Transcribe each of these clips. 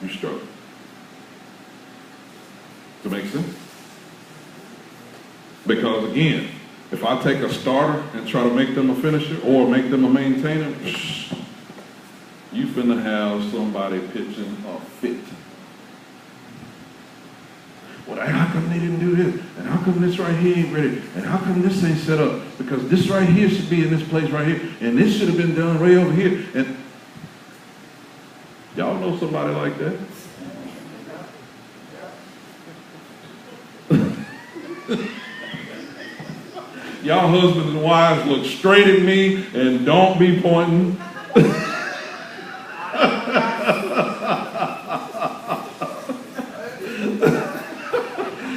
you struggle. Does that make sense? Because again, if I take a starter and try to make them a finisher or make them a maintainer, you finna have somebody pitching a fit. Well, how come they didn't do this? And how come this right here ain't ready? And how come this ain't set up? Because this right here should be in this place right here. And this should have been done way over here. And y'all know somebody like that? Y'all husbands and wives look straight at me and don't be pointing.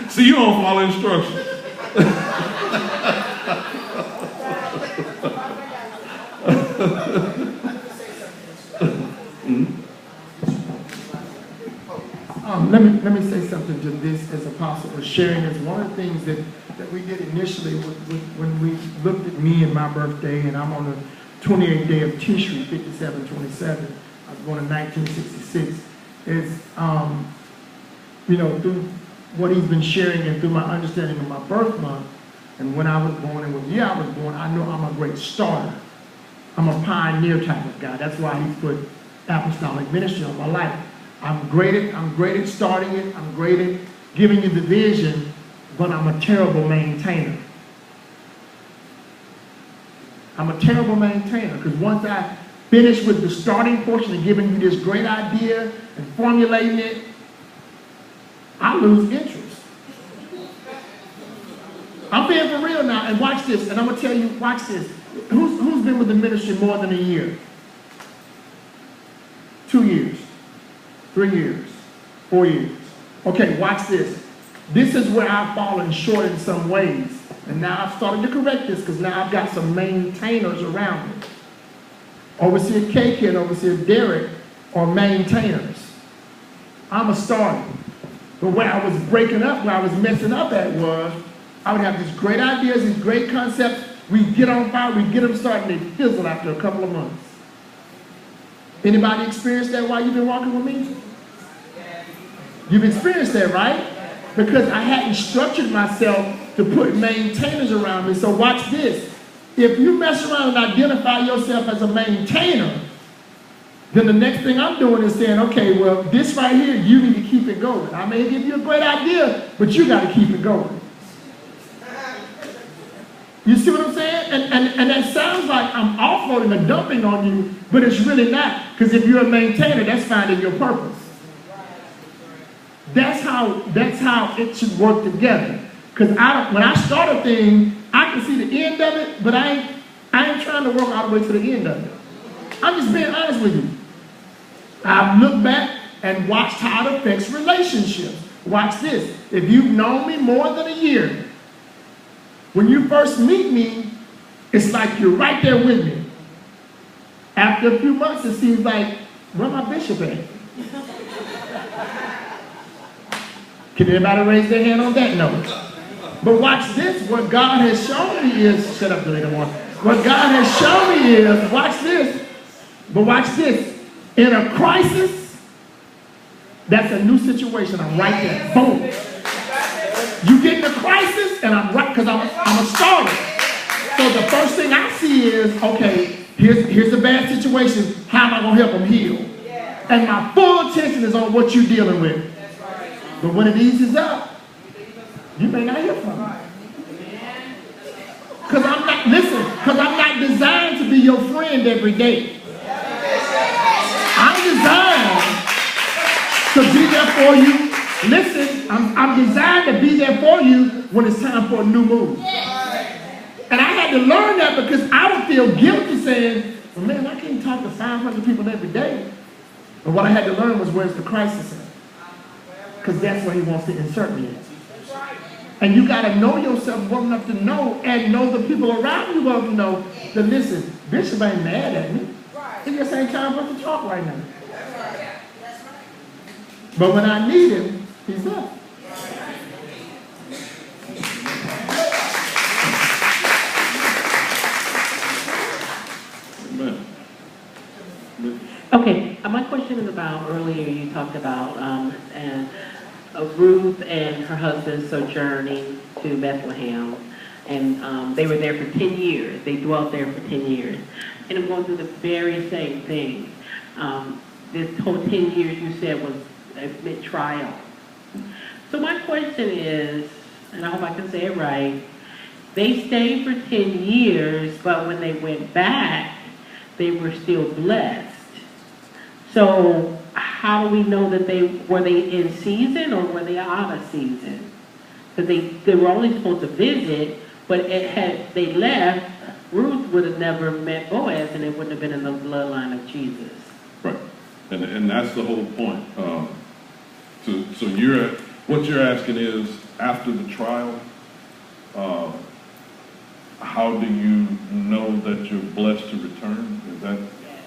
See, you don't follow instructions. Let me say something to this as apostle was sharing. Is one of the things that we did initially when we looked at me and my birthday, and I'm on the 28th day of Tishri, 5727. I was born in 1966. Is through what he's been sharing and through my understanding of my birth month and when I was born and what year I was born, I know I'm a great starter. I'm a pioneer type of guy. That's why he's put apostolic ministry on my life. I'm great at starting it. I'm great at giving you the vision, but I'm a terrible maintainer. I'm a terrible maintainer because once I finish with the starting portion and giving you this great idea and formulating it, I lose interest. I'm being for real now, and watch this, and I'm going to tell you, watch this. Who's been with the ministry more than a year? 2 years, 3 years, 4 years. Okay, watch this. This is where I've fallen short in some ways, and now I've started to correct this because now I've got some maintainers around me. Overseer KK and Overseer Derek are maintainers. I'm a starter. But where I was breaking up, where I was messing up at was, I would have these great ideas, these great concepts. We get on fire, we get them started, and they fizzle after a couple of months. Anybody experienced that while you've been walking with me? You've experienced that, right? Because I hadn't structured myself to put maintainers around me. So watch this. If you mess around and identify yourself as a maintainer, then the next thing I'm doing is saying, okay, well, this right here, you need to keep it going. I may give you a great idea, but you got to keep it going. You see what I'm saying? And that sounds like I'm offloading or dumping on you, but it's really not. Because if you're a maintainer, that's finding your purpose. That's how it should work together. Because when I start a thing, I can see the end of it, but I ain't trying to work all the way to the end of it. I'm just being honest with you. I've looked back and watched how it affects relationships. Watch this. If you've known me more than a year, when you first meet me, it's like you're right there with me. After a few months, it seems like, where my bishop at? Can anybody raise their hand on that note? But watch this. What God has shown me is, shut up, Delaney, what God has shown me is, watch this. But watch this. In a crisis, that's a new situation. I'm right there. Boom. You get in a crisis, and I'm right, because I'm a starter. So the first thing I see is, okay, here's a bad situation. How am I going to help them heal? And my full attention is on what you're dealing with. But when it eases up, you may not hear from me. Because I'm not designed to be your friend every day. I'm designed to be there for you. Listen, I'm designed to be there for you when it's time for a new move. And I had to learn that because I would feel guilty saying, well, man, I can't talk to 500 people every day. But what I had to learn was, where's the crisis at? Because that's where he wants to insert me in. And you got to know yourself well enough to know, and know the people around you well enough to know that, listen, Bishop ain't mad at me. It just ain't time for us to talk right now. But when I need him, he's there. Amen. Okay, My question is about earlier you talked about Ruth and her husband sojourning to Bethlehem, and they were there for 10 years. They dwelt there for 10 years. And I'm going through the very same thing. This whole 10 years you said was a mid-trial. So my question is, and I hope I can say it right, they stayed for 10 years, but when they went back, they were still blessed. So how do we know that were they in season or were they out of season? Because they were only supposed to visit, but had they left, Ruth would have never met Boaz, and it wouldn't have been in the bloodline of Jesus. Right, and that's the whole point. So what you're asking is, after the trial, how do you know that you're blessed to return? Is that? Yes.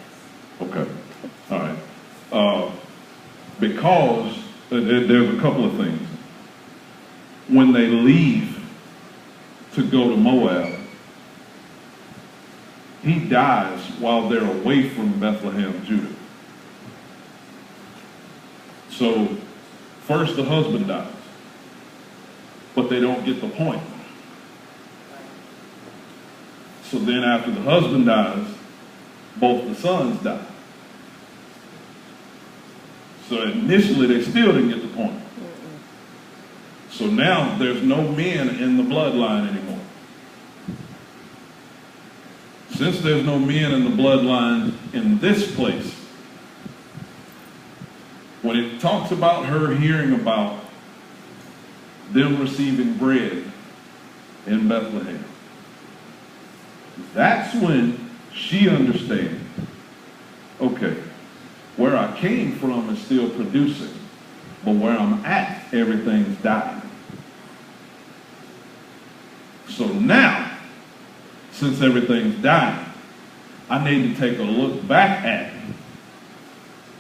Okay. All right. Because there's a couple of things. When they leave to go to Moab, he dies while they're away from Bethlehem, Judah. So first the husband dies, but they don't get the point. So then after the husband dies, both the sons die. So initially they still didn't get the point. So now there's no men in the bloodline anymore. Since there's no men in the bloodline in this place, when it talks about her hearing about them receiving bread in Bethlehem, that's when she understands, okay, where I came from is still producing, but where I'm at, everything's dying. So now, since everything's dying, I need to take a look back at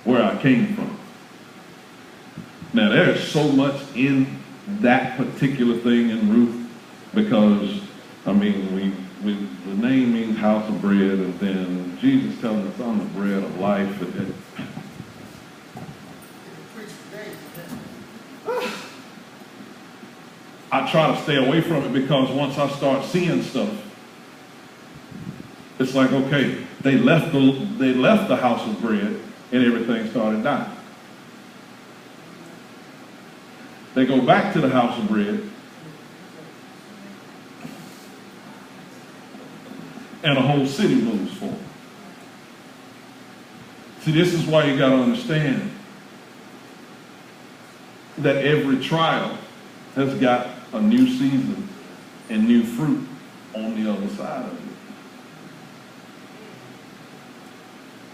where I came from. Now, there's so much in that particular thing in Ruth, because, I mean, the name means house of bread, and then Jesus telling us I'm the bread of life. I try to stay away from it, because once I start seeing stuff, it's like, okay, they left the house of bread and everything started dying. They go back to the house of bread and a whole city moves forward. See, this is why you got to understand that every trial has got a new season and new fruit on the other side of it.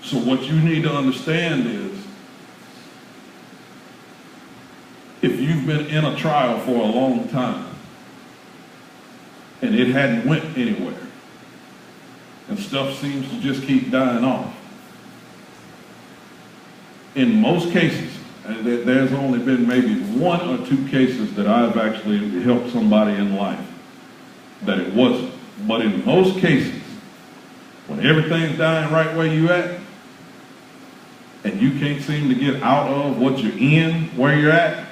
So what you need to understand is, if you've been in a trial for a long time and it hadn't went anywhere, and stuff seems to just keep dying off, in most cases, and there's only been maybe 1 or 2 cases that I've actually helped somebody in life that it wasn't. But in most cases, when everything's dying right where you at, and you can't seem to get out of what you're in where you're at,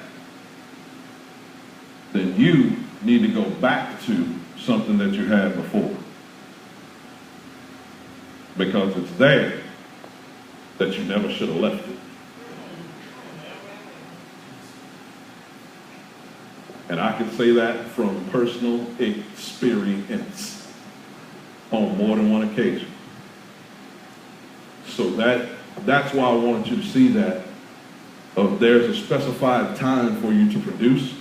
then you need to go back to something that you had before. Because it's there that you never should have left it. And I can say that from personal experience on more than one occasion. So that's why I wanted you to see that there's a specified time for you to produce.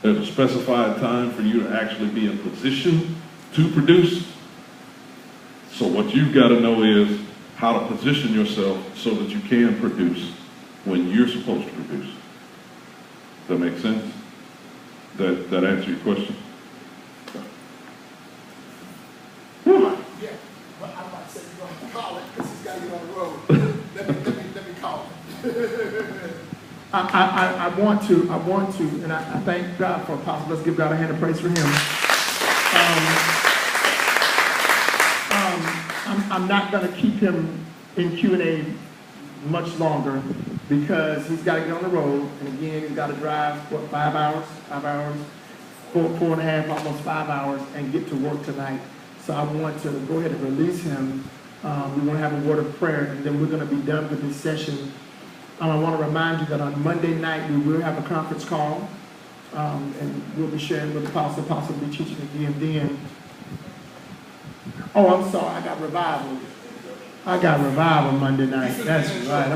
There's a specified time for you to actually be in position to produce. So what you've got to know is how to position yourself so that you can produce when you're supposed to produce. Does that make sense? That answer your question? Yeah, well, I'm about to say you're going to call it because he's got to get on the road. let me call it. I want to, and I thank God for Apostle. Let's give God a hand of praise for him. I'm not going to keep him in Q&A much longer because he's got to get on the road, and again, he's got to drive, what, 5 hours? 5 hours? 4.5, almost 5 hours, and get to work tonight. So I want to go ahead and release him. We want to have a word of prayer, and then we're going to be done with this session. I want to remind you that on Monday night, we will have a conference call, and we'll be sharing with Apostle. Apostle will be teaching again then. Oh, I'm sorry, I got revival. I got revival Monday night. That's right.